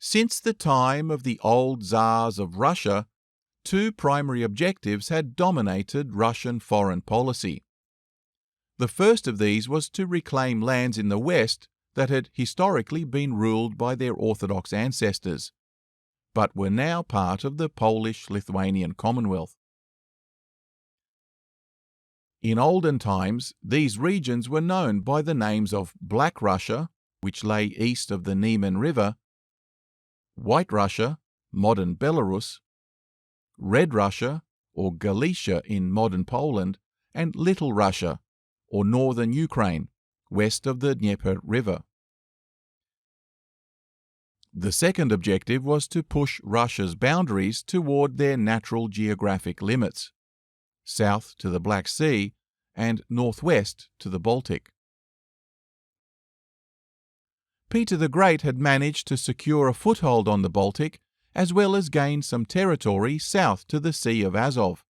Since the time of the old Tsars of Russia, two primary objectives had dominated Russian foreign policy. The first of these was to reclaim lands in the West that had historically been ruled by their Orthodox ancestors, but were now part of the Polish-Lithuanian Commonwealth. In olden times, these regions were known by the names of Black Russia, which lay east of the Niemen River, White Russia, modern Belarus, Red Russia, or Galicia in modern Poland, and Little Russia, or northern Ukraine, west of the Dnieper River. The second objective was to push Russia's boundaries toward their natural geographic limits, south to the Black Sea and northwest to the Baltic. Peter the Great had managed to secure a foothold on the Baltic, as well as gain some territory south to the Sea of Azov.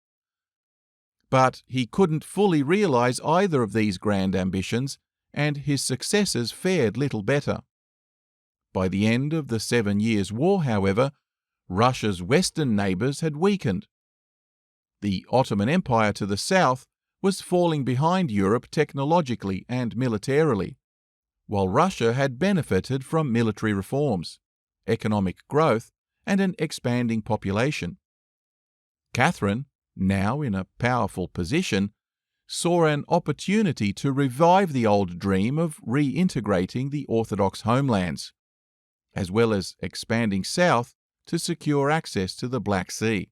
But he couldn't fully realize either of these grand ambitions, and his successors fared little better. By the end of the 7 Years' War, however, Russia's western neighbours had weakened. The Ottoman Empire to the south was falling behind Europe technologically and militarily, while Russia had benefited from military reforms, economic growth, and an expanding population. Catherine, now in a powerful position, saw an opportunity to revive the old dream of reintegrating the Orthodox homelands, as well as expanding south to secure access to the Black Sea.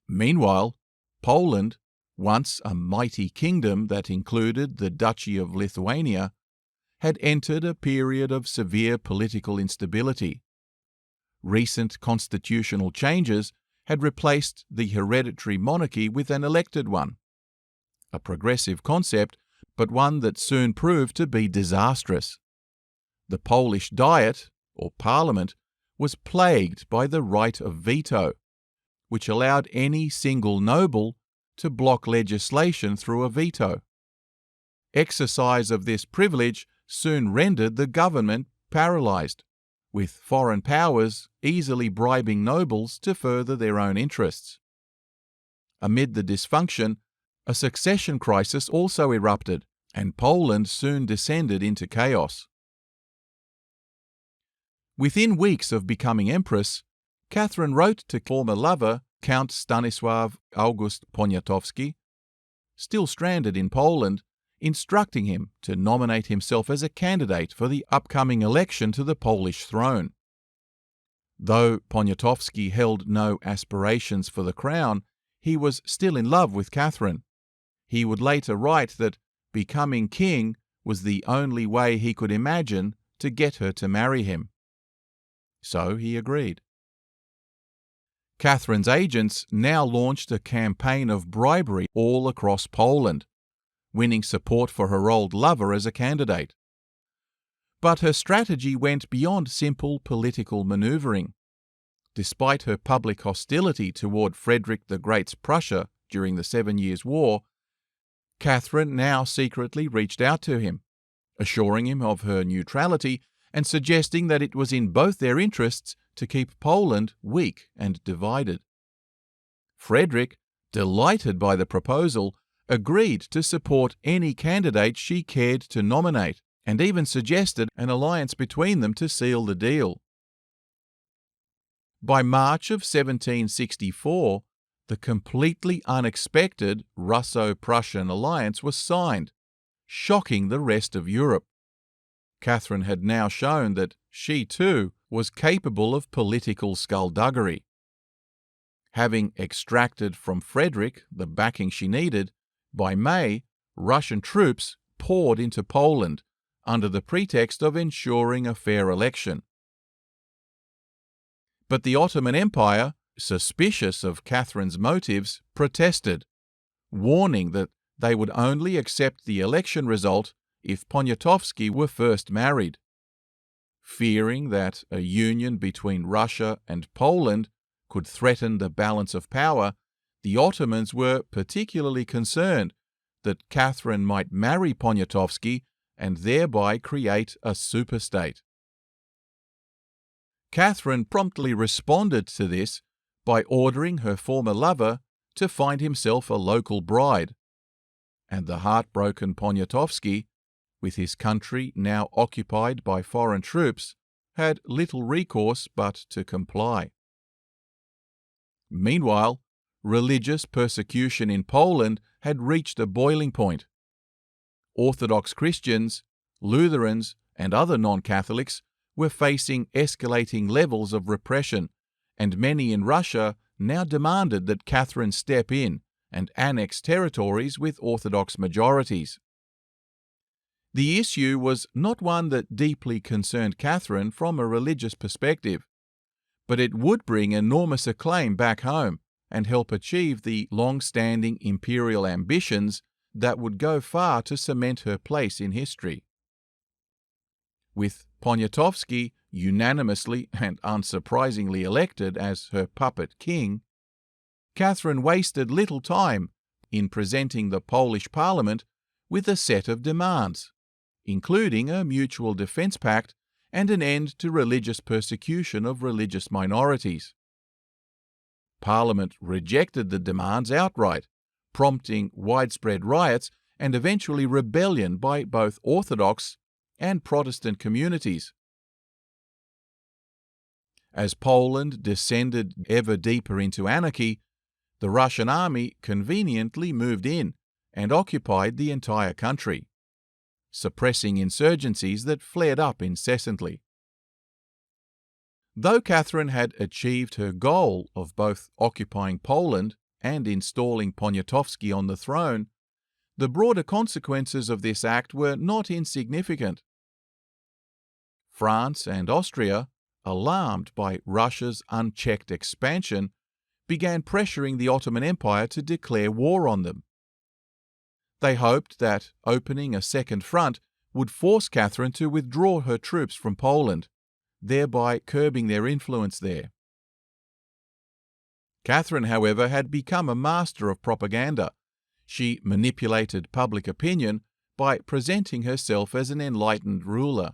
Meanwhile, Poland, once a mighty kingdom that included the Duchy of Lithuania, had entered a period of severe political instability. Recent constitutional changes had replaced the hereditary monarchy with an elected one, a progressive concept, but one that soon proved to be disastrous. The Polish Diet, or Parliament, was plagued by the right of veto, which allowed any single noble to block legislation through a veto. Exercise of this privilege soon rendered the government paralysed, with foreign powers easily bribing nobles to further their own interests. Amid the dysfunction, a succession crisis also erupted, and Poland soon descended into chaos. Within weeks of becoming empress, Catherine wrote to former lover Count Stanisław August Poniatowski, still stranded in Poland, instructing him to nominate himself as a candidate for the upcoming election to the Polish throne. Though Poniatowski held no aspirations for the crown, he was still in love with Catherine. He would later write that becoming king was the only way he could imagine to get her to marry him. So he agreed. Catherine's agents now launched a campaign of bribery all across Poland, winning support for her old lover as a candidate. But her strategy went beyond simple political manoeuvring. Despite her public hostility toward Frederick the Great's Prussia during the 7 Years' War, Catherine now secretly reached out to him, assuring him of her neutrality and suggesting that it was in both their interests to keep Poland weak and divided. Frederick, delighted by the proposal, agreed to support any candidate she cared to nominate, and even suggested an alliance between them to seal the deal. By March of 1764, the completely unexpected Russo-Prussian alliance was signed, shocking the rest of Europe. Catherine had now shown that she too was capable of political skullduggery. Having extracted from Frederick the backing she needed, by May, Russian troops poured into Poland under the pretext of ensuring a fair election. But the Ottoman Empire, suspicious of Catherine's motives, protested, warning that they would only accept the election result if Poniatowski were first married. Fearing that a union between Russia and Poland could threaten the balance of power, the Ottomans were particularly concerned that Catherine might marry Poniatowski and thereby create a superstate. Catherine promptly responded to this by ordering her former lover to find himself a local bride, and the heartbroken Poniatowski, with his country now occupied by foreign troops, had little recourse but to comply. Meanwhile, religious persecution in Poland had reached a boiling point. Orthodox Christians, Lutherans, and other non-Catholics were facing escalating levels of repression, and many in Russia now demanded that Catherine step in and annex territories with Orthodox majorities. The issue was not one that deeply concerned Catherine from a religious perspective, but it would bring enormous acclaim back home and help achieve the long-standing imperial ambitions that would go far to cement her place in history. With Poniatowski unanimously and unsurprisingly elected as her puppet king, Catherine wasted little time in presenting the Polish Parliament with a set of demands, including a mutual defence pact and an end to religious persecution of religious minorities. Parliament rejected the demands outright, prompting widespread riots and eventually rebellion by both Orthodox and Protestant communities. As Poland descended ever deeper into anarchy, the Russian army conveniently moved in and occupied the entire country, suppressing insurgencies that flared up incessantly. Though Catherine had achieved her goal of both occupying Poland and installing Poniatowski on the throne, the broader consequences of this act were not insignificant. France and Austria, alarmed by Russia's unchecked expansion, began pressuring the Ottoman Empire to declare war on them. They hoped that opening a second front would force Catherine to withdraw her troops from Poland, thereby curbing their influence there. Catherine, however, had become a master of propaganda. She manipulated public opinion by presenting herself as an enlightened ruler.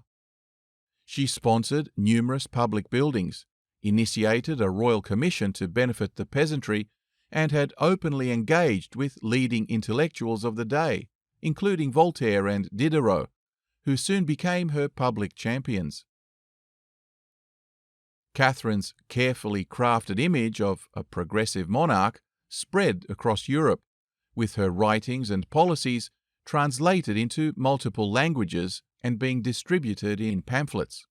She sponsored numerous public buildings, initiated a royal commission to benefit the peasantry, and had openly engaged with leading intellectuals of the day, including Voltaire and Diderot, who soon became her public champions. Catherine's carefully crafted image of a progressive monarch spread across Europe, with her writings and policies translated into multiple languages and being distributed in pamphlets.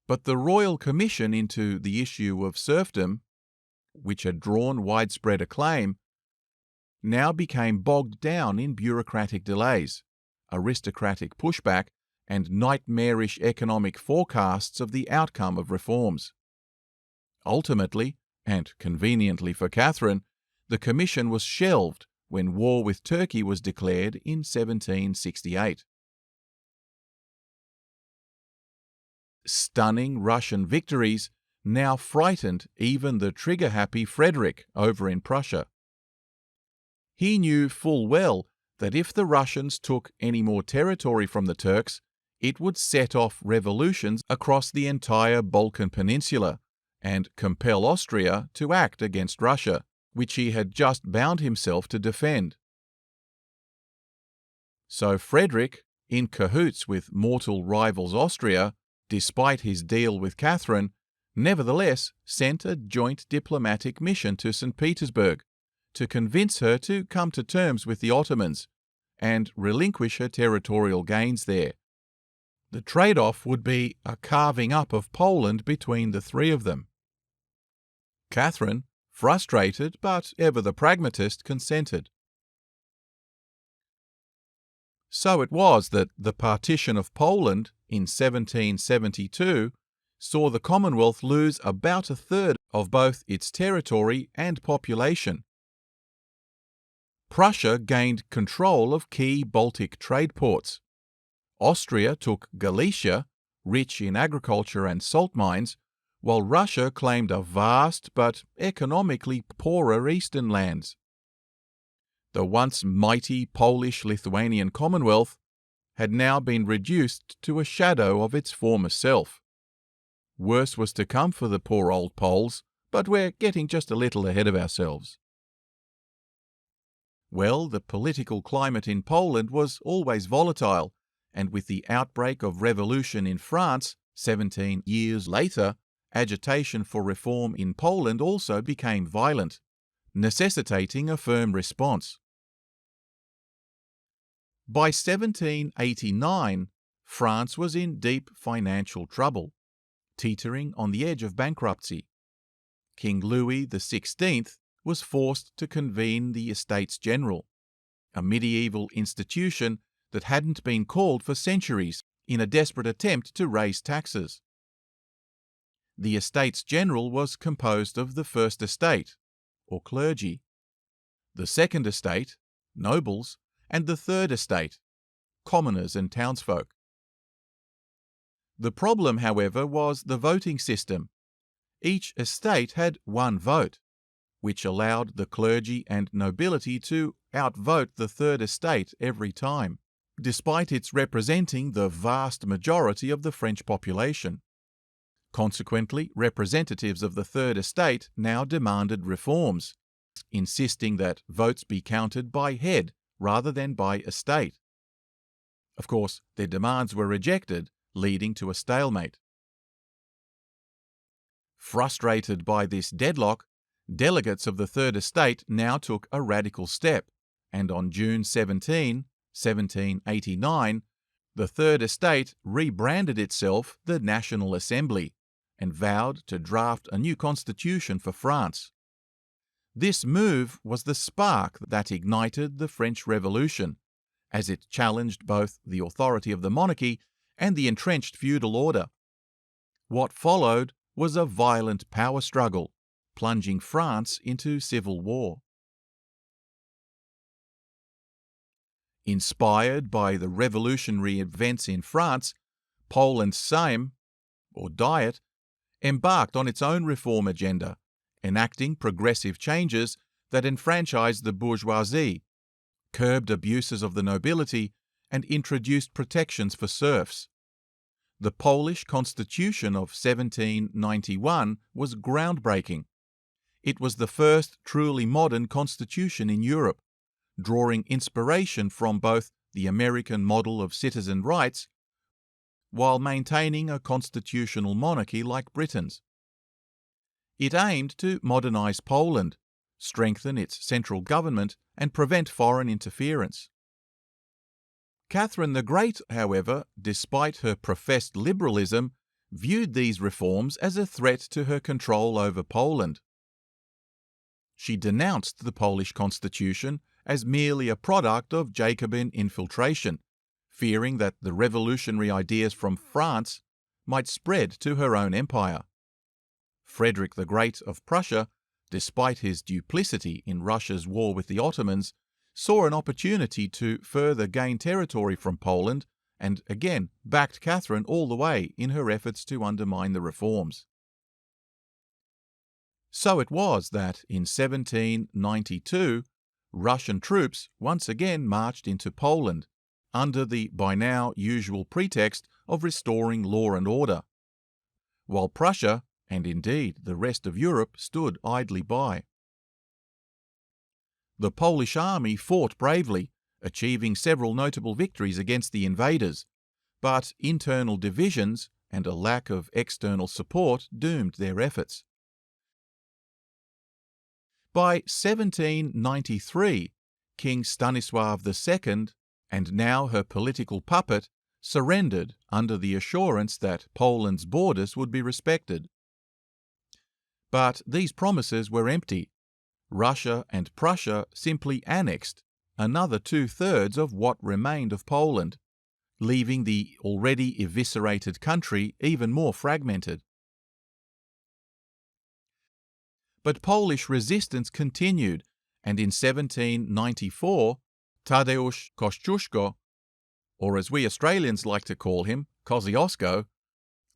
But the Royal Commission into the issue of serfdom, which had drawn widespread acclaim, now became bogged down in bureaucratic delays, aristocratic pushback, and nightmarish economic forecasts of the outcome of reforms. Ultimately, and conveniently for Catherine, the commission was shelved when war with Turkey was declared in 1768. Stunning Russian victories now frightened even the trigger-happy Frederick over in Prussia. He knew full well that if the Russians took any more territory from the Turks, it would set off revolutions across the entire Balkan Peninsula and compel Austria to act against Russia, which he had just bound himself to defend. So Frederick, in cahoots with mortal rivals Austria, despite his deal with Catherine, nevertheless sent a joint diplomatic mission to St. Petersburg to convince her to come to terms with the Ottomans and relinquish her territorial gains there. The trade-off would be a carving up of Poland between the three of them. Catherine, frustrated but ever the pragmatist, consented. So it was that the Partition of Poland in 1772 saw the Commonwealth lose about a third of both its territory and population. Prussia gained control of key Baltic trade ports. Austria took Galicia, rich in agriculture and salt mines, while Russia claimed a vast but economically poorer eastern lands. The once mighty Polish-Lithuanian Commonwealth had now been reduced to a shadow of its former self. Worse was to come for the poor old Poles, but we're getting just a little ahead of ourselves. Well, the political climate in Poland was always volatile, and with the outbreak of revolution in France 17 years later, agitation for reform in Poland also became violent, necessitating a firm response. By 1789, France was in deep financial trouble, teetering on the edge of bankruptcy. King Louis XVI was forced to convene the Estates General, a medieval institution that hadn't been called for centuries, in a desperate attempt to raise taxes. The Estates General was composed of the First Estate, or clergy, the Second Estate, nobles, and the Third Estate, commoners and townsfolk. The problem, however, was the voting system. Each estate had one vote, which allowed the clergy and nobility to outvote the Third Estate every time, despite its representing the vast majority of the French population. Consequently, representatives of the Third Estate now demanded reforms, insisting that votes be counted by head rather than by estate. Of course, their demands were rejected, leading to a stalemate. Frustrated by this deadlock, delegates of the Third Estate now took a radical step, and on June 17, 1789, the Third Estate rebranded itself the National Assembly and vowed to draft a new constitution for France. This move was the spark that ignited the French Revolution, as it challenged both the authority of the monarchy and the entrenched feudal order. What followed was a violent power struggle, plunging France into civil war. Inspired by the revolutionary events in France, Poland's Sejm, or Diet, embarked on its own reform agenda, enacting progressive changes that enfranchised the bourgeoisie, curbed abuses of the nobility, and introduced protections for serfs. The Polish Constitution of 1791 was groundbreaking. It was the first truly modern constitution in Europe, drawing inspiration from both the American model of citizen rights while maintaining a constitutional monarchy like Britain's. It aimed to modernize Poland, strengthen its central government, and prevent foreign interference. Catherine the Great, however, despite her professed liberalism, viewed these reforms as a threat to her control over Poland. She denounced the Polish constitution as merely a product of Jacobin infiltration, fearing that the revolutionary ideas from France might spread to her own empire. Frederick the Great of Prussia, despite his duplicity in Russia's war with the Ottomans, saw an opportunity to further gain territory from Poland and again backed Catherine all the way in her efforts to undermine the reforms. So it was that in 1792, Russian troops once again marched into Poland, under the by now usual pretext of restoring law and order, while Prussia, and indeed the rest of Europe, stood idly by. The Polish army fought bravely, achieving several notable victories against the invaders, but internal divisions and a lack of external support doomed their efforts. By 1793, King Stanislav II, and now her political puppet, surrendered under the assurance that Poland's borders would be respected. But these promises were empty. Russia and Prussia simply annexed another 2/3 of what remained of Poland, leaving the already eviscerated country even more fragmented. But Polish resistance continued, and in 1794, Tadeusz Kościuszko, or as we Australians like to call him, Kosciuszko,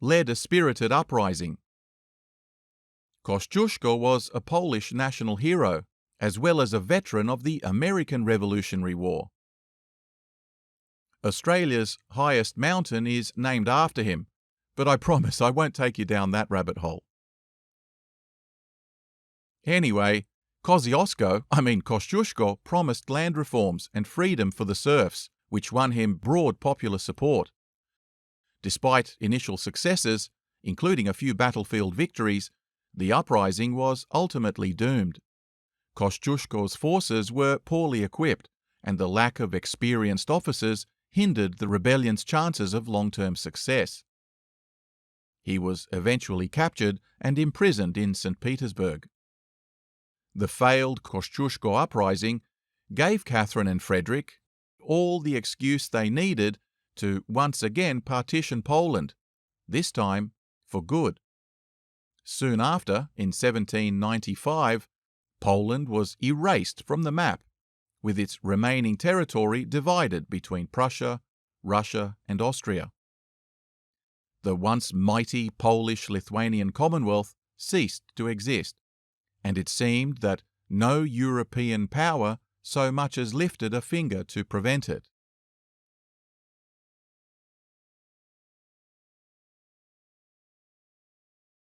led a spirited uprising. Kościuszko was a Polish national hero, as well as a veteran of the American Revolutionary War. Australia's highest mountain is named after him, but I promise I won't take you down that rabbit hole. Anyway, Kosciuszko promised land reforms and freedom for the serfs, which won him broad popular support. Despite initial successes, including a few battlefield victories, the uprising was ultimately doomed. Kosciuszko's forces were poorly equipped, and the lack of experienced officers hindered the rebellion's chances of long-term success. He was eventually captured and imprisoned in St. Petersburg. The failed Kosciuszko uprising gave Catherine and Frederick all the excuse they needed to once again partition Poland, this time for good. Soon after, in 1795, Poland was erased from the map, with its remaining territory divided between Prussia, Russia, and Austria. The once mighty Polish-Lithuanian Commonwealth ceased to exist, and it seemed that no European power so much as lifted a finger to prevent it.